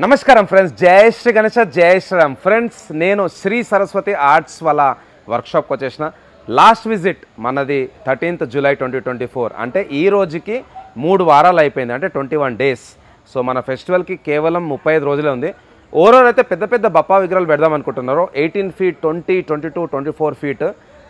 నమస్కారం ఫ్రెండ్స్, జై శ్రీ గణేశ, జై శ్రీరామ్. ఫ్రెండ్స్, నేను శ్రీ సరస్వతి ఆర్ట్స్ వాళ్ళ వర్క్షాప్కి వచ్చేసిన. లాస్ట్ విజిట్ మనది 13th July 2024, అంటే ఈ రోజుకి 3 వారాలు అయిపోయింది, అంటే 21 days. సో మన ఫెస్టివల్కి కేవలం 35 రోజులే ఉంది. ఓవరాల్ అయితే పెద్ద పెద్ద బప్పా విగ్రహాలు పెడదాం అనుకుంటున్నారు, 18 feet, 20, 22, 24 feet.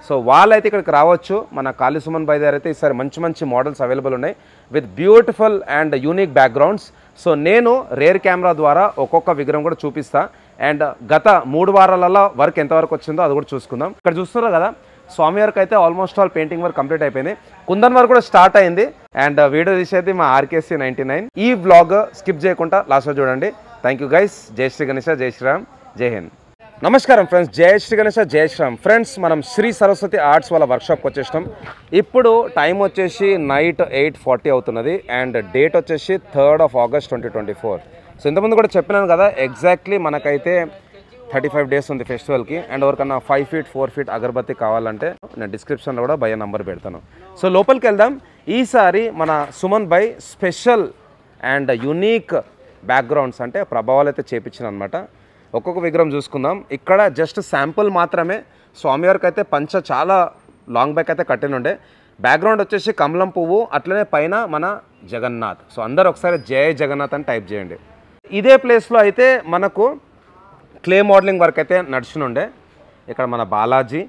సో వాళ్ళైతే ఇక్కడికి రావచ్చు. మన కాళీ సుమన్ భాయ్ దగ్గర అయితే ఈసారి మంచి మంచి మోడల్స్ అవైలబుల్ ఉన్నాయి with beautiful and unique backgrounds. So నేను రేర్ కెమెరా ద్వారా ఒక్కొక్క విగ్రహం కూడా చూపిస్తా. అండ్ గత 3 వారాలలో వర్క్ ఎంతవరకు వచ్చిందో అది కూడా చూసుకుందాం. ఇక్కడ చూస్తున్నారు కదా, స్వామివారికి అయితే almost all painting work complete అయిపోయింది. కుందన్ వర్క్ కూడా స్టార్ట్ అయింది. అండ్ వీడియో తీసేది మా RKC 99. ఈ వ్లాగ్ స్కిప్ చేయకుండా లాస్ట్లో చూడండి. Thank you guys. జై శ్రీ గణేశ, జై శ్రీరామ్, జై హింద్. నమస్కారం ఫ్రెండ్స్, జై శ్రీ గణేశ, జై శ్రీరామ్. ఫ్రెండ్స్, మనం శ్రీ సరస్వతి ఆర్ట్స్ వాళ్ళ వర్క్షాప్కి వచ్చేసినాం. ఇప్పుడు టైం వచ్చేసి నైట్ 8:40 అవుతున్నది. అండ్ డేట్ వచ్చేసి 3rd of August 2024. సో ఇంతకుముందు కూడా చెప్పినాను కదా, ఎగ్జాక్ట్లీ మనకైతే 35 days ఉంది ఫెస్టివల్కి. అండ్ ఎవరికన్నా 5 feet 4 feet అగరబత్తి కావాలంటే నేను డిస్క్రిప్షన్లో కూడా భయ నంబర్ పెడతాను. సో లోపలికి వెళ్దాం. ఈసారి మన సుమన్ భాయ్ స్పెషల్ అండ్ యూనిక్ బ్యాక్గ్రౌండ్స్ అంటే ప్రభావాలు అయితే చేపించిన అనమాట. ఒక్కొక్క విగ్రహం చూసుకుందాం. ఇక్కడ జస్ట్ శాంపుల్ మాత్రమే. స్వామివారికి అయితే పంచ చాలా లాంగ్ బ్యాక్ అయితే కట్టినుండే. బ్యాక్గ్రౌండ్ వచ్చేసి కమలం పువ్వు, అట్లనే పైన మన జగన్నాథ్. సో అందరు ఒకసారి జై జగన్నాథ్ అని టైప్ చేయండి. ఇదే ప్లేస్లో అయితే మనకు క్లే మోడలింగ్ వర్క్ అయితే నడిచినుండే. ఇక్కడ మన బాలాజీ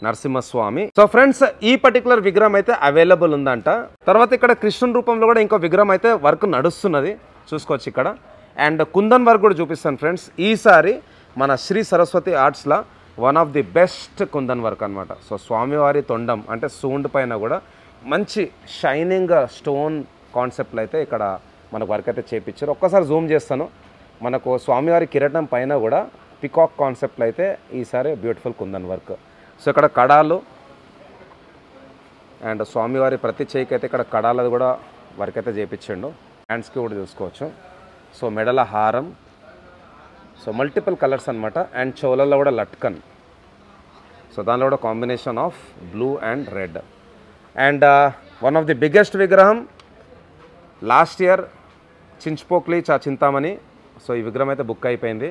నరసింహస్వామి. సో ఫ్రెండ్స్, ఈ పర్టికులర్ విగ్రహం అయితే అవైలబుల్ ఉందంట. తర్వాత ఇక్కడ కృష్ణుని రూపంలో కూడా ఇంకో విగ్రహం అయితే వర్క్ నడుస్తున్నది, చూసుకోవచ్చు ఇక్కడ. అండ్ కుందన్ వర్క్ కూడా చూపిస్తాను ఫ్రెండ్స్. ఈసారి మన శ్రీ సరస్వతి ఆర్ట్స్లో one of the best kundan work అనమాట. సో స్వామివారి తొండం అంటే సూండ్ పైన కూడా మంచి షైనింగ్ స్టోన్ కాన్సెప్ట్లు అయితే ఇక్కడ మనకు వర్క్ అయితే చేయించారు. ఒక్కసారి జూమ్ చేస్తాను. మనకు స్వామివారి కిరీటం పైన కూడా పికాక్ కాన్సెప్ట్లు అయితే ఈసారి బ్యూటిఫుల్ కుందన్ వర్క్. సో ఇక్కడ కడాలు అండ్ స్వామివారి ప్రతి చేయికి అయితే ఇక్కడ కడాలది కూడా వర్క్ అయితే చేయించండు. హ్యాండ్స్కి కూడా చూసుకోవచ్చు. సో మెడల హారం, సో మల్టిపుల్ కలర్స్ అనమాట. అండ్ చోలలో కూడా లట్కన్. సో దానిలో కూడా combination of blue and red. And one of the biggest విగ్రహం లాస్ట్ ఇయర్ చించుపోక్లీ చింతామణి. సో ఈ విగ్రహం అయితే బుక్ అయిపోయింది.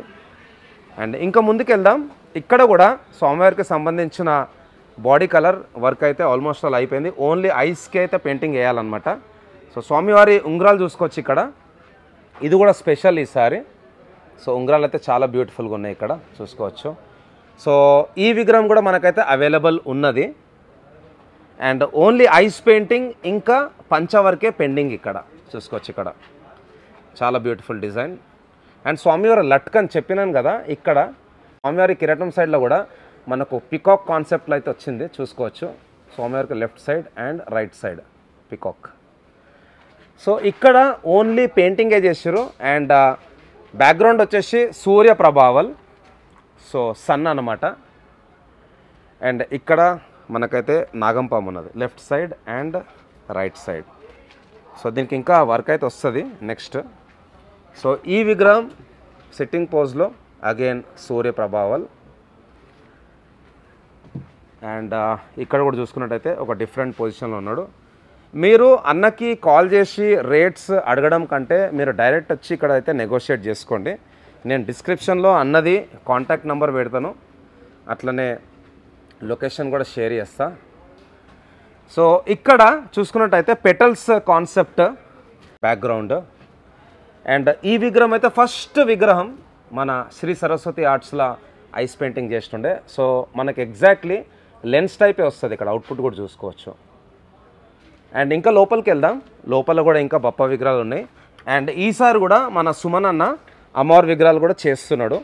అండ్ ఇంకా ముందుకు వెళ్దాం. ఇక్కడ కూడా స్వామివారికి సంబంధించిన బాడీ కలర్ వర్క్ అయితే ఆల్మోస్ట్ ఆల్ అయిపోయింది. ఓన్లీ ఐస్కి అయితే పెయింటింగ్ వేయాలన్నమాట. సో స్వామివారి ఉంగరాలు చూసుకోవచ్చు ఇక్కడ. ఇది కూడా స్పెషల్ ఈసారి. సో ఉంగరాలు అయితే చాలా బ్యూటిఫుల్గా ఉన్నాయి, ఇక్కడ చూసుకోవచ్చు. సో ఈ విగ్రహం కూడా మనకైతే అవైలబుల్ ఉన్నది. అండ్ ఓన్లీ ఐస్ పెయింటింగ్ ఇంకా పంచవర్కే పెండింగ్ ఇక్కడ చూసుకోవచ్చు. ఇక్కడ చాలా బ్యూటిఫుల్ డిజైన్. అండ్ స్వామివారి లట్కన్ చెప్పినాను కదా, ఇక్కడ స్వామివారి కిరీటం సైడ్లో కూడా మనకు పికాక్ కాన్సెప్ట్లో అయితే వచ్చింది, చూసుకోవచ్చు. స్వామివారికి left side and right side peacock. So ఇక్కడ ఓన్లీ పెయింటింగే చేసారు. అండ్ బ్యాక్గ్రౌండ్ వచ్చేసి సూర్య ప్రభావల్, సో సన్ అన్నమాట. అండ్ ఇక్కడ మనకైతే నాగంపాము ఉన్నది left side and right side. So దీనికి ఇంకా వర్క్ అయితే వస్తుంది నెక్స్ట్. సో ఈ విగ్రహం సిట్టింగ్ పోజ్లో అగైన్ సూర్య ప్రభావల్. అండ్ ఇక్కడ కూడా చూసుకున్నట్టయితే ఒక డిఫరెంట్ పొజిషన్లో ఉన్నాడు. మీరు అన్నకి కాల్ చేసి రేట్స్ అడగడం కంటే మీరు డైరెక్ట్ వచ్చి ఇక్కడ అయితే నెగోషియేట్ చేసుకోండి. నేను డిస్క్రిప్షన్లో అన్నది కాంటాక్ట్ నెంబర్ పెడతాను, అట్లనే లొకేషన్ కూడా షేర్ చేస్తా. సో ఇక్కడ చూసుకున్నట్టయితే పెటల్స్ కాన్సెప్ట్ బ్యాక్గ్రౌండ్. అండ్ ఈ విగ్రహం అయితే ఫస్ట్ విగ్రహం మన శ్రీ సరస్వతి ఆర్ట్స్లో ఐస్ పెయింటింగ్ చేస్తుండే. సో మనకి ఎగ్జాక్ట్లీ లెన్స్ టైపే వస్తుంది. ఇక్కడ అవుట్పుట్ కూడా చూసుకోవచ్చు. అండ్ ఇంకా లోపలికి వెళ్దాం. లోపల కూడా ఇంకా బప్ప విగ్రహాలు ఉన్నాయి. అండ్ ఈసారి కూడా మన సుమన్ అన్న అమ్మవారి విగ్రహాలు కూడా చేస్తున్నాడు.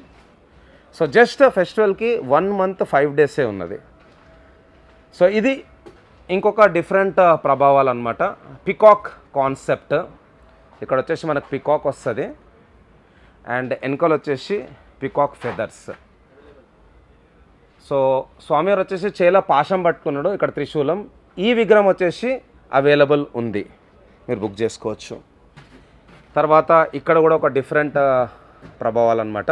సో జస్ట్ ఫెస్టివల్కి 1 month 5 days ఉన్నది. సో ఇది ఇంకొక డిఫరెంట్ ప్రభావాలు అనమాట. Peacock concept. ఇక్కడ వచ్చేసి మనకు పికాక్ వస్తుంది. అండ్ వెనకాల వచ్చేసి పికాక్ ఫెదర్స్. సో స్వామివారు వచ్చేసి చేల పాశం పట్టుకున్నాడు, ఇక్కడ త్రిశూలం. ఈ విగ్రహం వచ్చేసి అవైలబుల్ ఉంది, మీరు బుక్ చేసుకోవచ్చు. తర్వాత ఇక్కడ కూడా ఒక డిఫరెంట్ ప్రభావాలు అనమాట.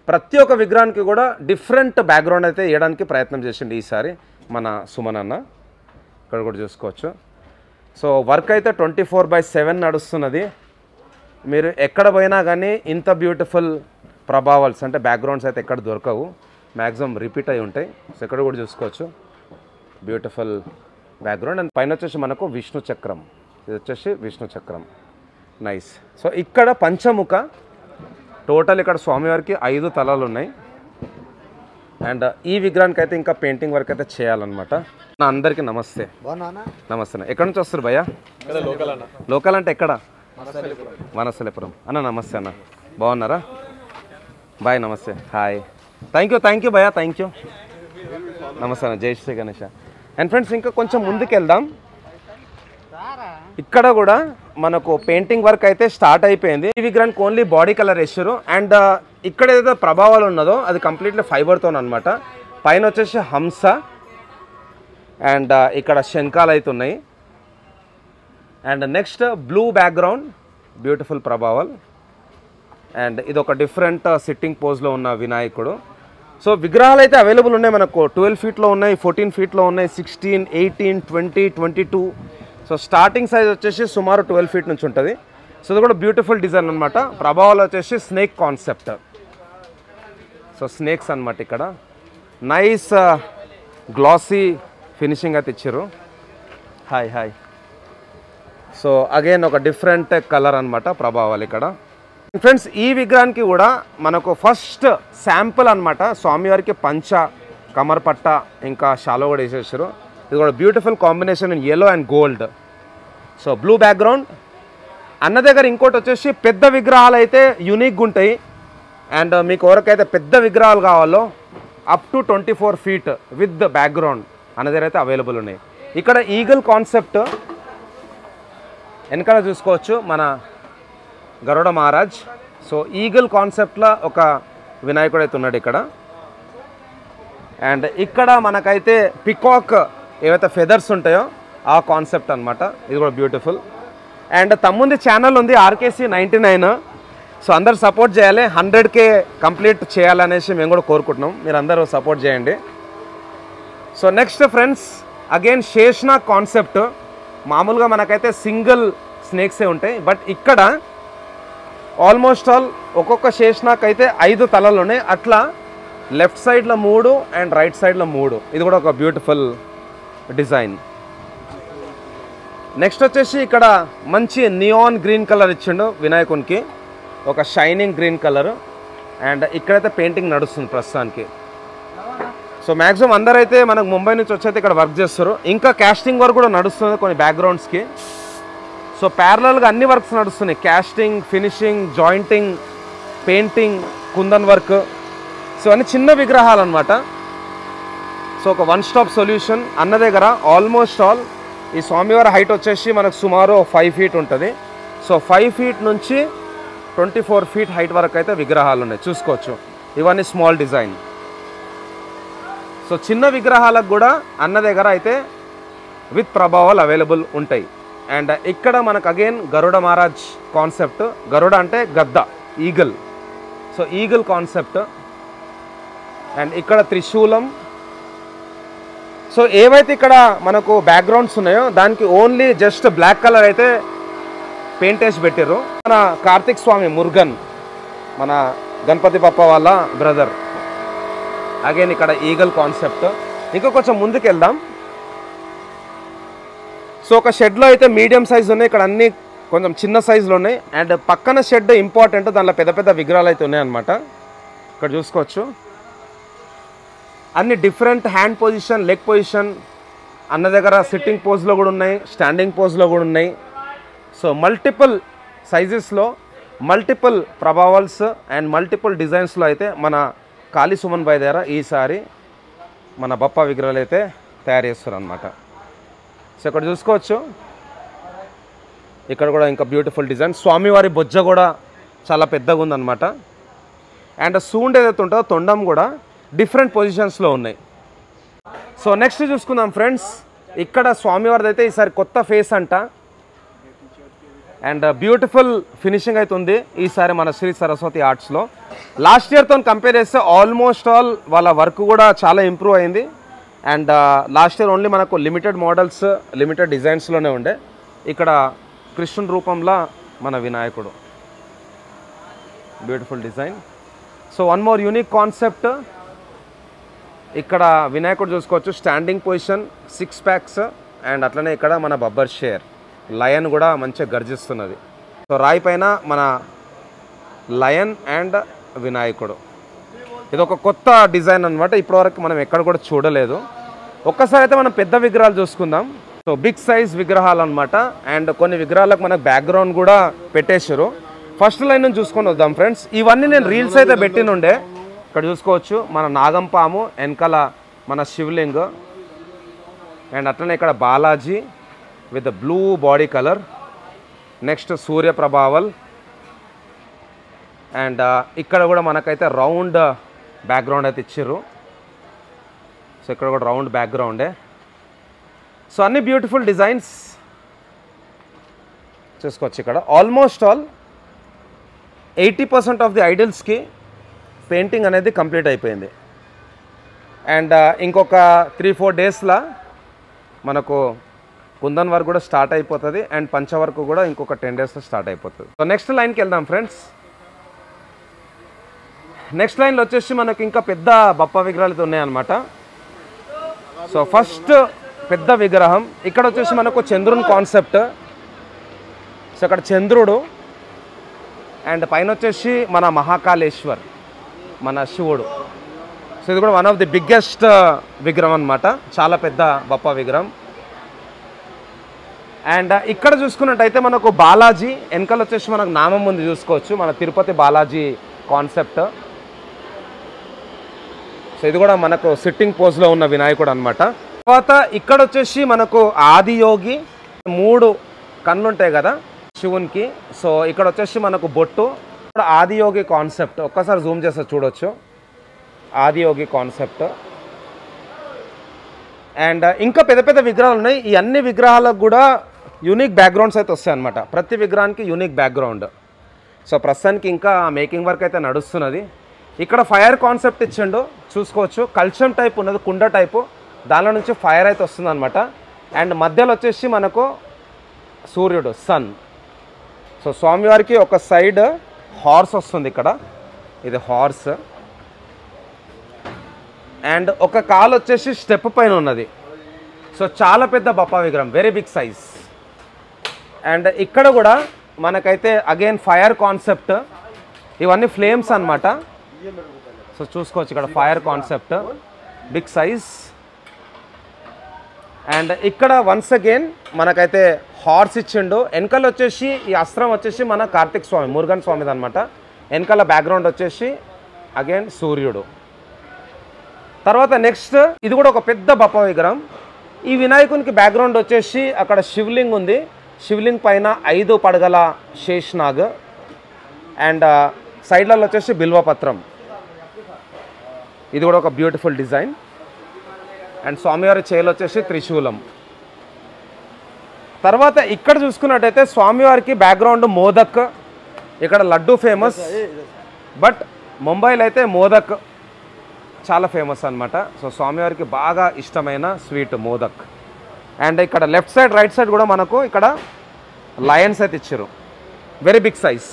ప్రతి ఒక్క విగ్రహానికి కూడా డిఫరెంట్ బ్యాక్గ్రౌండ్ అయితే వేయడానికి ప్రయత్నం చేసిండు ఈసారి మన సుమన్ అన్న. ఇక్కడ కూడా చూసుకోవచ్చు. సో వర్క్ అయితే 24/7 నడుస్తున్నది. మీరు ఎక్కడ పోయినా కానీ ఇంత బ్యూటిఫుల్ ప్రభావాల్స్ అంటే బ్యాక్గ్రౌండ్స్ అయితే ఎక్కడ దొరకవు, మ్యాక్సిమం రిపీట్ అయి ఉంటాయి. సో ఇక్కడ కూడా చూసుకోవచ్చు బ్యూటిఫుల్ బ్యాక్గ్రౌండ్. అండ్ పైన వచ్చేసి మనకు విష్ణు చక్రం, ఇది వచ్చేసి విష్ణు చక్రం, నైస్. సో ఇక్కడ పంచముఖ, టోటల్ ఇక్కడ స్వామివారికి 5 తలలు ఉన్నాయి. అండ్ ఈ విగ్రహానికి అయితే ఇంకా పెయింటింగ్ వర్క్ అయితే చేయాలన్నమాట. అందరికీ నమస్తే. నమస్తే. ఎక్కడి నుంచి వస్తారు భయ్యా? లోకల్ అంటే ఎక్కడ? వనస్థలిపురం. అన్న నమస్తే అన్న, బాగున్నారా? బాయ్, నమస్తే, హాయ్, థ్యాంక్ యూ భయ్యా, థ్యాంక్ యూ, నమస్తే అన్న, జై శ్రీ గణేష. అండ్ ఫ్రెండ్స్ ఇంకా కొంచెం ముందుకు వెళ్దాం. ఇక్కడ కూడా మనకు పెయింటింగ్ వర్క్ అయితే స్టార్ట్ అయిపోయింది. ఈ విగ్రహానికి ఓన్లీ బాడీ కలర్ వేసారు. అండ్ ఇక్కడ ఏదైతే ప్రభావాలు ఉన్నదో అది కంప్లీట్లీ ఫైబర్తో అనమాట. పైన వచ్చేసి హంస అండ్ ఇక్కడ శంఖాలు అయితే ఉన్నాయి. And next blue background, beautiful ప్రభావాలు. అండ్ ఇది ఒక డిఫరెంట్ సిట్టింగ్ పోజ్లో ఉన్న వినాయకుడు. సో విగ్రహాలు అయితే అవైలబుల్ ఉన్నాయి మనకు. 12 ఫీట్లో ఉన్నాయి, 14 ఫీట్లో ఉన్నాయి, 16, 18, 20, 22. సో స్టార్టింగ్ సైజ్ వచ్చేసి సుమారు 12 ఫీట్ నుంచి ఉంటుంది. సో ఇది కూడా బ్యూటిఫుల్ డిజైన్ అనమాట. ప్రభావాలు వచ్చేసి స్నేక్ కాన్సెప్ట్. సో స్నేక్స్ అనమాట ఇక్కడ. నైస్ గ్లాసీ ఫినిషింగ్ అయితే ఇచ్చారు. Hi hi. సో అగైన్ ఒక డిఫరెంట్ కలర్ అనమాట ప్రభావాలు ఇక్కడ. ఫ్రెండ్స్ ఈ విగ్రహానికి కూడా మనకు ఫస్ట్ శాంపుల్ అనమాట. స్వామివారికి పంచ, కమర్పట్ట, ఇంకా షాలో కూడా వేసేసారు. ఇది కూడా beautiful combination in yellow and gold. So blue background. అన్న దగ్గర ఇంకోటి వచ్చేసి పెద్ద విగ్రహాలు అయితే యూనిక్గా ఉంటాయి. అండ్ మీకు ఎవరికైతే పెద్ద విగ్రహాలు కావాలో up to 24 feet with background అన్న దగ్గర అయితే అవైలబుల్ ఉన్నాయి. ఇక్కడ ఈగల్ కాన్సెప్ట్ వెనకాల చూసుకోవచ్చు మన గరుడ మహారాజ్. సో ఈగల్ కాన్సెప్ట్లో ఒక వినాయకుడు అయితే ఉన్నాడు ఇక్కడ. అండ్ ఇక్కడ మనకైతే పికాక్ ఏవైతే ఫెదర్స్ ఉంటాయో ఆ కాన్సెప్ట్ అనమాట. ఇది కూడా బ్యూటిఫుల్. అండ్ తమ్ముంది ఛానల్ ఉంది RKC 99. సో అందరు సపోర్ట్ చేయాలి, 100K కంప్లీట్ చేయాలనేసి మేము కూడా కోరుకుంటున్నాం. మీరు అందరూ సపోర్ట్ చేయండి. So next friends again Sheshnag concept. మామూలుగా మనకైతే సింగిల్ స్నేక్సే ఉంటాయి, బట్ ఇక్కడ ఆల్మోస్ట్ ఆల్ ఒక్కొక్క శేషనాగ్ అయితే 5 తలలు ఉన్నాయి. అట్లా లెఫ్ట్ సైడ్లో 3 అండ్ రైట్ సైడ్లో 3. ఇది కూడా ఒక బ్యూటిఫుల్ డిజైన్. నెక్స్ట్ వచ్చేసి ఇక్కడ మంచి నియాన్ గ్రీన్ కలర్ ఇచ్చిండు వినాయకునికి, ఒక షైనింగ్ గ్రీన్ కలర్. అండ్ ఇక్కడైతే పెయింటింగ్ నడుస్తుంది ప్రస్తుతానికి. సో మ్యాక్సిమం అందరైతే మనకు ముంబై నుంచి వచ్చైతే ఇక్కడ వర్క్ చేస్తారు. ఇంకా కాస్టింగ్ వర్క్ కూడా నడుస్తుంది కొన్ని బ్యాక్గ్రౌండ్స్కి. సో ప్యారలల్గా అన్ని వర్క్స్ నడుస్తున్నాయి. Casting, finishing, jointing, painting, kundan work. So అన్ని చిన్న విగ్రహాలు అనమాట. సో ఒక 1 స్టాప్ సొల్యూషన్ అన్న దగ్గర. ఆల్మోస్ట్ ఆల్ ఈ స్వామివారి హైట్ వచ్చేసి మనకు సుమారు 5 ఫీట్ ఉంటుంది. సో 5 ఫీట్ నుంచి 24 ఫీట్ హైట్ వరకు అయితే విగ్రహాలు ఉన్నాయి, చూసుకోవచ్చు. ఇవన్నీ స్మాల్ డిజైన్. సో చిన్న విగ్రహాలకు కూడా అన్న దగ్గర అయితే విత్ ప్రభావాలు అవైలబుల్ ఉంటాయి. అండ్ ఇక్కడ మనకు అగైన్ గరుడ మహారాజ్ కాన్సెప్ట్. గరుడ అంటే గద్ద, eagle. So eagle concept. And ఇక్కడ త్రిశూలం. సో ఏవైతే ఇక్కడ మనకు బ్యాక్గ్రౌండ్స్ ఉన్నాయో దానికి ఓన్లీ జస్ట్ బ్లాక్ కలర్ అయితే పెయింట్ వేసి పెట్టారు. మన కార్తిక్ స్వామి మురుగన్, మన గణపతి బప్ప వాళ్ళ బ్రదర్. అగైన్ ఇక్కడ ఈగల్ కాన్సెప్ట్. ఇంకా కొంచెం ముందుకు వెళ్దాం. సో ఒక షెడ్లో అయితే మీడియం సైజ్ ఉన్నాయి, ఇక్కడ అన్ని కొంచెం చిన్న సైజులో ఉన్నాయి. అండ్ పక్కన షెడ్ ఇంపార్టెంట్, దాంట్లో పెద్ద పెద్ద విగ్రహాలు అయితే ఉన్నాయన్నమాట. ఇక్కడ చూసుకోవచ్చు అన్ని different hand position, leg position. అన్న దగ్గర సిట్టింగ్ పోజ్లో కూడా ఉన్నాయి, స్టాండింగ్ పోజ్లో కూడా ఉన్నాయి. సో మల్టిపుల్ సైజెస్లో, మల్టిపుల్ ప్రభావాల్స్ అండ్ మల్టిపుల్ డిజైన్స్లో అయితే మన కాళీ సుమన్ బాయ్ దగ్గర ఈసారి మన బప్పా విగ్రహాలు అయితే తయారు చేస్తారు అనమాట. సో ఇక్కడ చూసుకోవచ్చు ఇక్కడ కూడా ఇంకా బ్యూటిఫుల్ డిజైన్. స్వామివారి బొజ్జ కూడా చాలా పెద్దగా ఉందన్నమాట. అండ్ సూండ్ ఏదైతే ఉంటుందో తొండం కూడా డిఫరెంట్ పొజిషన్స్లో ఉన్నాయి. సో నెక్స్ట్ చూసుకుందాం ఫ్రెండ్స్. ఇక్కడ స్వామివారిది అయితే ఈసారి కొత్త ఫేస్ అంట. అండ్ బ్యూటిఫుల్ ఫినిషింగ్ అయితే ఉంది ఈసారి మన శ్రీ సరస్వతి ఆర్ట్స్లో. లాస్ట్ ఇయర్తో కంపేర్ చేస్తే ఆల్మోస్ట్ ఆల్ వాళ్ళ వర్క్ కూడా చాలా ఇంప్రూవ్ అయింది. అండ్ లాస్ట్ ఇయర్ ఓన్లీ మనకు లిమిటెడ్ మోడల్స్, లిమిటెడ్ డిజైన్స్లోనే ఉండే. ఇక్కడ కృష్ణుని రూపంలో మన వినాయకుడు. Beautiful design. So one more unique concept, ఇక్కడ వినాయకుడు చూసుకోవచ్చు స్టాండింగ్ పొజిషన్, 6 ప్యాక్స్, అండ్ అట్లనే ఇక్కడ మన బబ్బర్ షేర్ లయన్ కూడా మంచిగా గర్జిస్తున్నది. సో రాయి పైన మన లయన్ అండ్ వినాయకుడు, ఇది ఒక కొత్త డిజైన్ అనమాట, ఇప్పటివరకు మనం ఎక్కడ కూడా చూడలేదు. ఒక్కసారి అయితే మనం పెద్ద విగ్రహాలు చూసుకుందాం. సో బిగ్ సైజ్ విగ్రహాలు అనమాట, అండ్ కొన్ని విగ్రహాలకు మనకు బ్యాక్గ్రౌండ్ కూడా పెట్టేశారు. ఫస్ట్ లైన్ నుంచి చూసుకొని వద్దాం ఫ్రెండ్స్. ఇవన్నీ నేను రీల్స్ అయితే పెట్టినుండే. ఇక్కడ చూసుకోవచ్చు మన నాగంపాము, వెనకాల మన శివలింగ్, అండ్ అట్లనే ఇక్కడ Balaji with blue body colour, next Surya ప్రభావల్, అండ్ ఇక్కడ కూడా మనకైతే రౌండ్ బ్యాక్గ్రౌండ్ అయితే ఇచ్చారు. సో ఇక్కడ కూడా రౌండ్ బ్యాక్గ్రౌండే. సో అన్ని బ్యూటిఫుల్ డిజైన్స్ చూసుకోవచ్చు. ఇక్కడ ఆల్మోస్ట్ ఆల్ 80% ఆఫ్ ది ఐడల్స్కి పెయింటింగ్ అనేది కంప్లీట్ అయిపోయింది. అండ్ ఇంకొక 3-4 డేస్లో మనకు కుందన్ వర్క్ కూడా స్టార్ట్ అయిపోతుంది, అండ్ పంచ వర్క్ కూడా ఇంకొక 10 డేస్లో స్టార్ట్ అయిపోతుంది. సో నెక్స్ట్ లైన్కి వెళ్దాం ఫ్రెండ్స్. నెక్స్ట్ లైన్లో వచ్చేసి మనకు ఇంకా పెద్ద బప్ప విగ్రహాలు అయితే ఉన్నాయన్నమాట. సో ఫస్ట్ పెద్ద విగ్రహం ఇక్కడ వచ్చేసి మనకు చంద్రుని కాన్సెప్ట్. సో ఇక్కడ చంద్రుడు, అండ్ పైన వచ్చేసి మన మహాకాళేశ్వర్, మన శివుడు. సో ఇది కూడా వన్ ఆఫ్ ది బిగ్గెస్ట్ విగ్రహం అనమాట, చాలా పెద్ద బప్ప విగ్రహం. అండ్ ఇక్కడ చూసుకున్నట్టయితే మనకు బాలాజీ, వెనకాల వచ్చేసి మనకు నామం ముందు చూసుకోవచ్చు, మన తిరుపతి బాలాజీ కాన్సెప్ట్. సో ఇది కూడా మనకు సిట్టింగ్ పోజ్లో ఉన్న వినాయకుడు అనమాట. తర్వాత ఇక్కడ వచ్చేసి మనకు ఆదియోగి, 3 కళ్ళు ఉంటాయి కదా శివునికి. సో ఇక్కడ వచ్చేసి మనకు బొట్టు, ఆదియోగి కాన్సెప్ట్. ఒక్కసారి జూమ్ చేస్తే చూడొచ్చు ఆదియోగి కాన్సెప్ట్. అండ్ ఇంకా పెద్ద పెద్ద విగ్రహాలు ఉన్నాయి. ఈ అన్ని విగ్రహాలకు కూడా యూనిక్ బ్యాక్గ్రౌండ్స్ అయితే వస్తాయి అనమాట, ప్రతి విగ్రహానికి యూనిక్ బ్యాక్గ్రౌండ్. సో ప్రస్తుతానికి ఇంకా మేకింగ్ వర్క్ అయితే నడుస్తున్నది. ఇక్కడ ఫైర్ కాన్సెప్ట్ ఇచ్చిండు చూసుకోవచ్చు, కల్చం టైప్ ఉన్నది, కుండ టైపు, దానిలో నుంచి ఫైర్ అయితే వస్తుంది అనమాట. అండ్ మధ్యలో వచ్చేసి మనకు సూర్యుడు, సన్. సో స్వామివారికి ఒక సైడ్ హార్స్ వస్తుంది, ఇక్కడ ఇది హార్స్, అండ్ ఒక కాలు వచ్చేసి స్టెప్ పైన ఉన్నది. సో చాలా పెద్ద బప్పా విగ్రహం, వెరీ బిగ్ సైజ్. అండ్ ఇక్కడ కూడా మనకైతే అగైన్ ఫైర్ కాన్సెప్ట్, ఇవన్నీ ఫ్లేమ్స్ అనమాట. సో చూసుకోవచ్చు ఇక్కడ fire concept, big size. And ఇక్కడ వన్స్ అగైన్ మనకైతే హార్స్ ఇచ్చిండు. వెనకాల వచ్చేసి ఈ అస్త్రం వచ్చేసి మన కార్తిక్ స్వామి, మురుగన్ స్వామిది అనమాట. వెనకాల బ్యాక్గ్రౌండ్ వచ్చేసి అగైన్ సూర్యుడు. తర్వాత నెక్స్ట్ ఇది కూడా ఒక పెద్ద బప్ప విగ్రహం. ఈ వినాయకునికి బ్యాక్గ్రౌండ్ వచ్చేసి అక్కడ శివలింగ్ ఉంది, శివలింగ్ పైన 5 పడగల శేష్నాగ్, అండ్ సైడ్లలో వచ్చేసి బిల్వపత్రం. ఇది కూడా ఒక బ్యూటిఫుల్ డిజైన్. అండ్ స్వామివారి చేలు వచ్చేసి త్రిశూలం. తర్వాత ఇక్కడ చూసుకున్నట్టయితే స్వామివారికి బ్యాక్గ్రౌండ్ మోదక్, ఇక్కడ లడ్డు ఫేమస్, బట్ ముంబైలో అయితే మోదక్ చాలా ఫేమస్ అనమాట. సో స్వామివారికి బాగా ఇష్టమైన స్వీట్ మోదక్. అండ్ ఇక్కడ లెఫ్ట్ సైడ్ రైట్ సైడ్ కూడా మనకు ఇక్కడ లయన్స్ అయితే ఇచ్చారు, వెరీ బిగ్ సైజ్.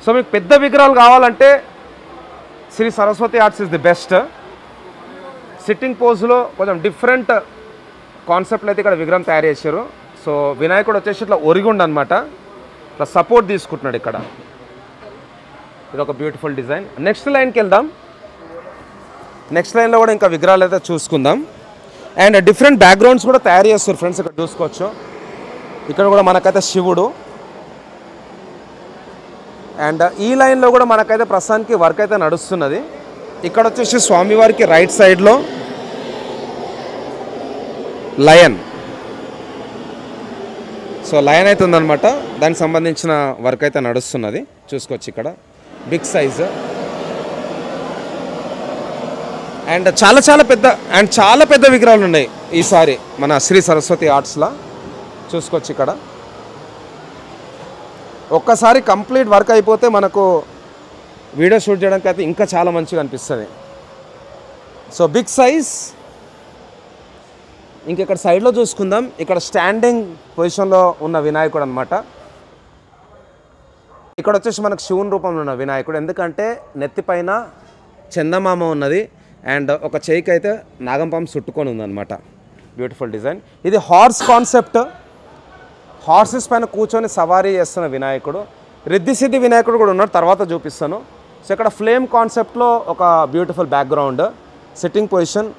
సో మీకు పెద్ద విగ్రహాలు కావాలంటే Shri Saraswati arts is the best. Sitting పోజ్లో కొంచెం డిఫరెంట్ కాన్సెప్ట్లో అయితే ఇక్కడ విగ్రహం తయారు చేశారు. సో వినాయకుడు వచ్చేసి ఇట్లా ఒరిగుండు అనమాట, ఇట్లా సపోర్ట్ తీసుకుంటున్నాడు ఇక్కడ. ఇది ఒక బ్యూటిఫుల్ డిజైన్. నెక్స్ట్ లైన్కి వెళ్దాం. నెక్స్ట్ లైన్లో కూడా ఇంకా విగ్రహాలు అయితే చూసుకుందాం. అండ్ డిఫరెంట్ బ్యాక్గ్రౌండ్స్ కూడా తయారు చేస్తారు ఫ్రెండ్స్, ఇక్కడ చూసుకోవచ్చు. ఇక్కడ కూడా మనకైతే శివుడు. అండ్ ఈ లైన్లో కూడా మనకైతే ప్రస్తుతానికి వర్క్ అయితే నడుస్తున్నది. ఇక్కడ వచ్చేసి స్వామివారికి రైట్ సైడ్లో లయన్. సో లయన్ అయితే ఉందన్నమాట, దానికి సంబంధించిన వర్క్ అయితే నడుస్తున్నది చూసుకోవచ్చు. ఇక్కడ బిగ్ సైజ్ అండ్ చాలా పెద్ద విగ్రహాలు ఉన్నాయి ఈసారి మన శ్రీ సరస్వతి ఆర్ట్స్లో చూసుకోవచ్చు. ఇక్కడ ఒక్కసారి కంప్లీట్ వర్క్ అయిపోతే మనకు వీడియో షూట్ చేయడానికి అయితే ఇంకా చాలా మంచిగా అనిపిస్తుంది. So big size. ఇంకెక్కడ సైడ్లో చూసుకుందాం. ఇక్కడ స్టాండింగ్ పొజిషన్లో ఉన్న వినాయకుడు అనమాట. ఇక్కడ వచ్చేసి మనకు శివుని రూపంలో ఉన్న వినాయకుడు, ఎందుకంటే నెత్తిపైన చందమామ ఉన్నది అండ్ ఒక చేయికి అయితే నాగంపాము చుట్టుకొని ఉందన్నమాట. Beautiful design. ఇది హార్స్ కాన్సెప్ట్, హార్సెస్ పైన కూర్చొని సవారీ చేస్తున్న వినాయకుడు. రిద్ధి సిద్ధి వినాయకుడు కూడా ఉన్నాడు, తర్వాత చూపిస్తాను. సో ఇక్కడ ఫ్లేమ్ కాన్సెప్ట్లో ఒక బ్యూటిఫుల్ బ్యాక్గ్రౌండ్, సిట్టింగ్ పొజిషన్.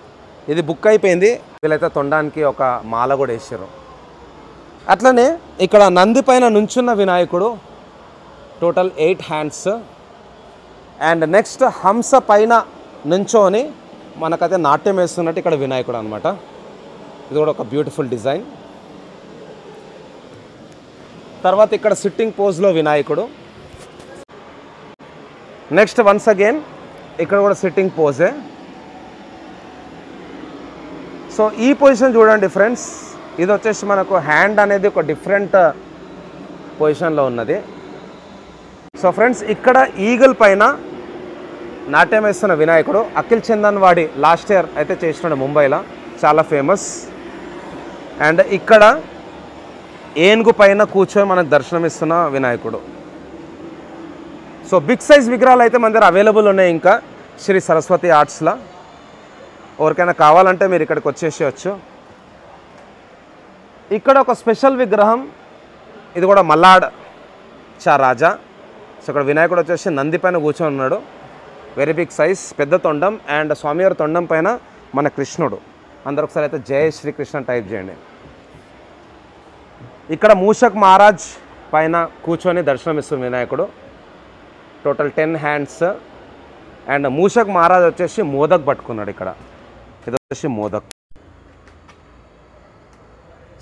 ఇది బుక్ అయిపోయింది, వీళ్ళైతే తొండానికి ఒక మాల కూడా వేసారు. అట్లనే ఇక్కడ నంది పైన నుంచున్న వినాయకుడు, టోటల్ 8 హ్యాండ్స్. అండ్ నెక్స్ట్ హంస పైన నుంచోని మనకైతే నాట్యం వేస్తున్నట్టు ఇక్కడ వినాయకుడు అనమాట. ఇది కూడా ఒక బ్యూటిఫుల్ డిజైన్. తర్వాత ఇక్కడ సిట్టింగ్ పోజ్లో వినాయకుడు. నెక్స్ట్ వన్స్ అగైన్ ఇక్కడ కూడా సిట్టింగ్ పోజే. సో ఈ పొజిషన్ చూడండి ఫ్రెండ్స్, ఇది వచ్చేసి మనకు హ్యాండ్ అనేది ఒక డిఫరెంట్ పొజిషన్లో ఉన్నది. సో ఫ్రెండ్స్ ఇక్కడ ఈగల్ పైన నాట్యం వేస్తున్న వినాయకుడు అఖిల్ చందన్వాడి లాస్ట్ ఇయర్ అయితే చేస్తున్నాడు ముంబైలో, చాలా ఫేమస్. అండ్ ఇక్కడ ఏనుగు పైన కూర్చొని మనకు దర్శనం ఇస్తున్న వినాయకుడు. సో బిగ్ సైజ్ విగ్రహాలు అయితే మన దగ్గర అవైలబుల్ ఉన్నాయి ఇంకా శ్రీ సరస్వతి ఆర్ట్స్లో. ఎవరికైనా కావాలంటే మీరు ఇక్కడికి వచ్చేసేయచ్చు. ఇక్కడ ఒక స్పెషల్ విగ్రహం, ఇది కూడా మల్లాడ్ చా రాజా. సో ఇక్కడ వినాయకుడు వచ్చేసి నంది పైన కూర్చొని ఉన్నాడు, వెరీ బిగ్ సైజ్, పెద్ద తొండం. అండ్ స్వామివారి తొండం పైన మన కృష్ణుడు. అందరూ ఒకసారి అయితే జై శ్రీకృష్ణ టైప్ చేయండి. ఇక్కడ మూషక్ మహారాజ్ పైన కూర్చొని దర్శనం ఇస్తుంది వినాయకుడు, total 10 hands. And Mushak Maharaj వచ్చేసి మోదక్ పట్టుకున్నాడు ఇక్కడ, ఇది వచ్చేసి modak.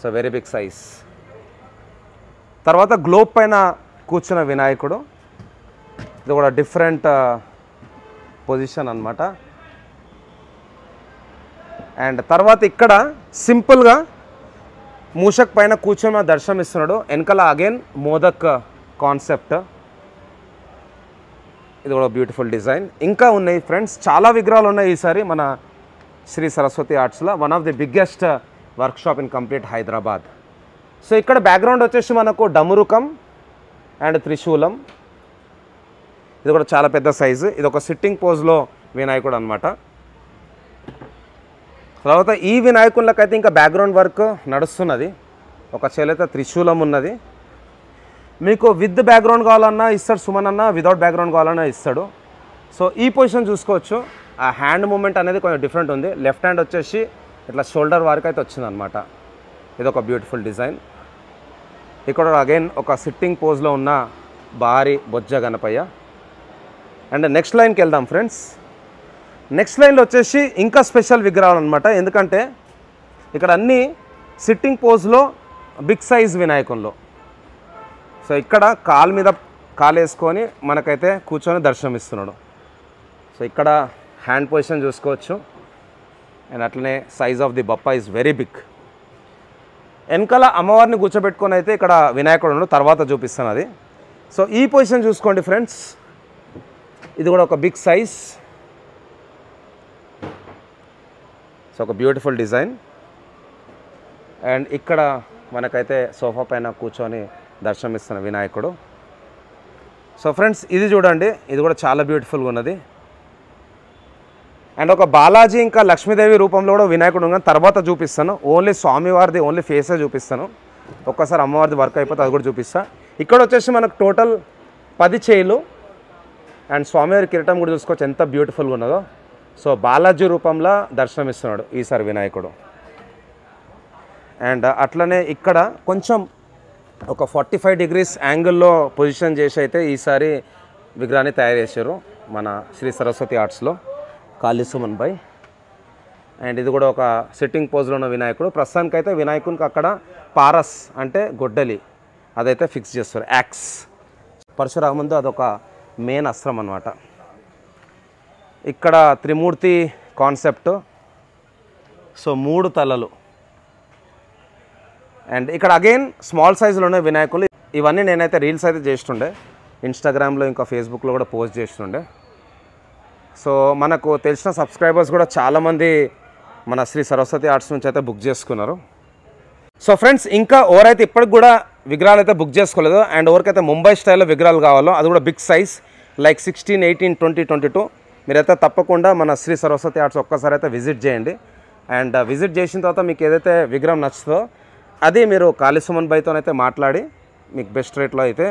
So very big size. తర్వాత గ్లోబ్ పైన కూర్చున్న వినాయకుడు, ఇది కూడా డిఫరెంట్ పొజిషన్ అన్నమాట. అండ్ తర్వాత ఇక్కడ సింపుల్గా మూషక్ పైన కూర్చొని మన దర్శనం ఇస్తున్నాడు, వెనకాల అగైన్ మోదక్ కాన్సెప్ట్. ఇది కూడా బ్యూటిఫుల్ డిజైన్. ఇంకా ఉన్నాయి ఫ్రెండ్స్, చాలా విగ్రహాలు ఉన్నాయి ఈసారి మన శ్రీ సరస్వతి ఆర్ట్స్లో. One of the biggest workshop in complete Hyderabad. So ఇక్కడ బ్యాక్గ్రౌండ్ వచ్చేసి మనకు డమురుకం అండ్ త్రిశూలం. ఇది కూడా చాలా పెద్ద సైజు, ఇది ఒక సిట్టింగ్ పోజ్లో వినాయకుడు అనమాట. తర్వాత ఈ వినాయకులకైతే ఇంకా బ్యాక్గ్రౌండ్ వర్క్ నడుస్తున్నది. ఒక చేలైతే త్రిశూలం ఉన్నది. మీకు విత్ బ్యాక్గ్రౌండ్ కావాలన్నా ఇస్తాడు సుమన్ అన్న, వితౌట్ బ్యాక్గ్రౌండ్ కావాలన్నా ఇస్తాడు. సో ఈ పొజిషన్ చూసుకోవచ్చు, ఆ హ్యాండ్ మూమెంట్ అనేది కొంచెం డిఫరెంట్ ఉంది. లెఫ్ట్ హ్యాండ్ వచ్చేసి ఇట్లా షోల్డర్ వరకు అయితే వచ్చిందనమాట. ఇది ఒక బ్యూటిఫుల్ డిజైన్. ఇక్కడ అగైన్ ఒక సిట్టింగ్ పోజ్లో ఉన్న భారీ బొజ్జ గణపయ్య. అండ్ నెక్స్ట్ లైన్కి వెళ్దాం ఫ్రెండ్స్. నెక్స్ట్ లైన్లో వచ్చేసి ఇంకా స్పెషల్ విగ్రహాలు అనమాట, ఎందుకంటే ఇక్కడ అన్నీ సిట్టింగ్ పోజ్లో బిగ్ సైజ్ వినాయకుల్లో. సో ఇక్కడ కాలు మీద కాలు వేసుకొని మనకైతే కూర్చొని దర్శనం ఇస్తున్నాడు. సో ఇక్కడ హ్యాండ్ పొజిషన్ చూసుకోవచ్చు. అండ్ అట్లనే size of the Bappa is very big. వెనకాల అమ్మవారిని కూర్చోబెట్టుకొని అయితే ఇక్కడ వినాయకుడు ఉన్నాడు, తర్వాత చూపిస్తాను అది. సో ఈ పొజిషన్ చూసుకోండి ఫ్రెండ్స్, ఇది కూడా ఒక బిగ్ సైజ్. సో ఒక బ్యూటిఫుల్ డిజైన్. అండ్ ఇక్కడ మనకైతే సోఫా పైన కూర్చొని దర్శనం ఇస్తున్న వినాయకుడు. సో ఫ్రెండ్స్ ఇది చూడండి, ఇది కూడా చాలా బ్యూటిఫుల్గా ఉన్నది. అండ్ ఒక బాలాజీ ఇంకా లక్ష్మీదేవి రూపంలో కూడా వినాయకుడు ఉన్నాను, తర్వాత చూపిస్తాను. ఓన్లీ స్వామివారిది ఓన్లీ ఫేసే చూపిస్తాను. ఒక్కసారి అమ్మవారిది వర్క్ అయిపోతే అది కూడా చూపిస్తాను. ఇక్కడ వచ్చేసి మనకు టోటల్ 10 చేయిలు. అండ్ స్వామివారి కిరీటం కూడా చూసుకోవచ్చు ఎంత బ్యూటిఫుల్గా ఉన్నదో. సో బాలాజీ రూపంలో దర్శనం ఇస్తున్నాడు ఈసారి వినాయకుడు. అండ్ అట్లనే ఇక్కడ కొంచెం ఒక 45 degrees యాంగిల్లో పొజిషన్ చేసి అయితే ఈసారి విగ్రహాన్ని తయారు చేశారు మన శ్రీ సరస్వతి ఆర్ట్స్లో, కాళీ సుమన్ భాయ్. అండ్ ఇది కూడా ఒక సిట్టింగ్ పోజ్లో ఉన్న వినాయకుడు. ప్రస్తుతానికైతే వినాయకునికి అక్కడ పారస్ అంటే గొడ్డలి అదైతే ఫిక్స్ చేస్తారు, యాక్స్. పరశురాముందు అదొక మెయిన్ అస్త్రం అన్నమాట. ఇక్కడ త్రిమూర్తి కాన్సెప్ట్. సో 3 తలలు. అండ్ ఇక్కడ అగైన్ స్మాల్ సైజులో ఉన్న వినాయకులు. ఇవన్నీ నేనైతే రీల్స్ అయితే చేస్తుండే, ఇన్స్టాగ్రామ్లో ఇంకా ఫేస్బుక్లో కూడా పోస్ట్ చేస్తుండే. సో మనకు తెలిసిన సబ్స్క్రైబర్స్ కూడా చాలామంది మన శ్రీ సరస్వతి ఆర్ట్స్ నుంచి అయితే బుక్ చేసుకున్నారు. సో ఫ్రెండ్స్ ఇంకా ఎవరైతే ఇప్పటికి కూడా విగ్రహాలు అయితే బుక్ చేసుకోలేదు అండ్ ఎవరికైతే ముంబై స్టైల్లో విగ్రహాలు కావాలో అది కూడా బిగ్ సైజ్ లైక్ 16, 18, 20, 22 మీరైతే తప్పకుండా మన శ్రీ సరస్వతి ఆర్ట్స్ ఒక్కసారి అయితే విజిట్ చేయండి. అండ్ విజిట్ చేసిన తర్వాత మీకు ఏదైతే విగ్రహం నచ్చుతుందో అది మీరు కాళీసుమన్ బైతోనైతే మాట్లాడి మీకు బెస్ట్ రేట్లో అయితే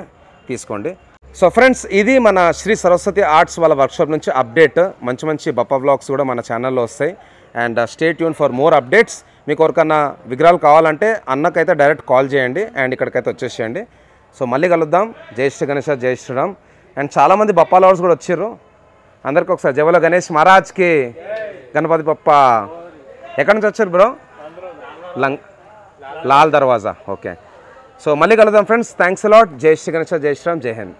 తీసుకోండి. సో ఫ్రెండ్స్ ఇది మన శ్రీ సరస్వతి ఆర్ట్స్ వాళ్ళ వర్క్షాప్ నుంచి అప్డేట్. మంచి మంచి బప్పా వ్లాగ్స్ కూడా మన ఛానల్లో వస్తాయి. And stay tune for more updates. మీకు ఎవరికన్నా విగ్రహాలు కావాలంటే అన్నకైతే డైరెక్ట్ కాల్ చేయండి అండ్ ఇక్కడికైతే వచ్చేసేయండి. సో మళ్ళీ కలుద్దాం. జై శ్రీ గణేష్, జై శ్రీరామ్. అండ్ చాలామంది బప్పా లవర్స్ కూడా వచ్చారు. అందరికి ఒకసారి జవలో గణేష్ మహారాజ్కి, గణపతి బప్ప. ఎక్కడి నుంచి వచ్చారు బ్రో? లాల్ దర్వాజా. ఓకే. సో మళ్ళీ కలుద్దాం ఫ్రెండ్స్. Thanks a lot. జై శ్రీ గణేష్, జై శ్రీరామ్, జై హింద్.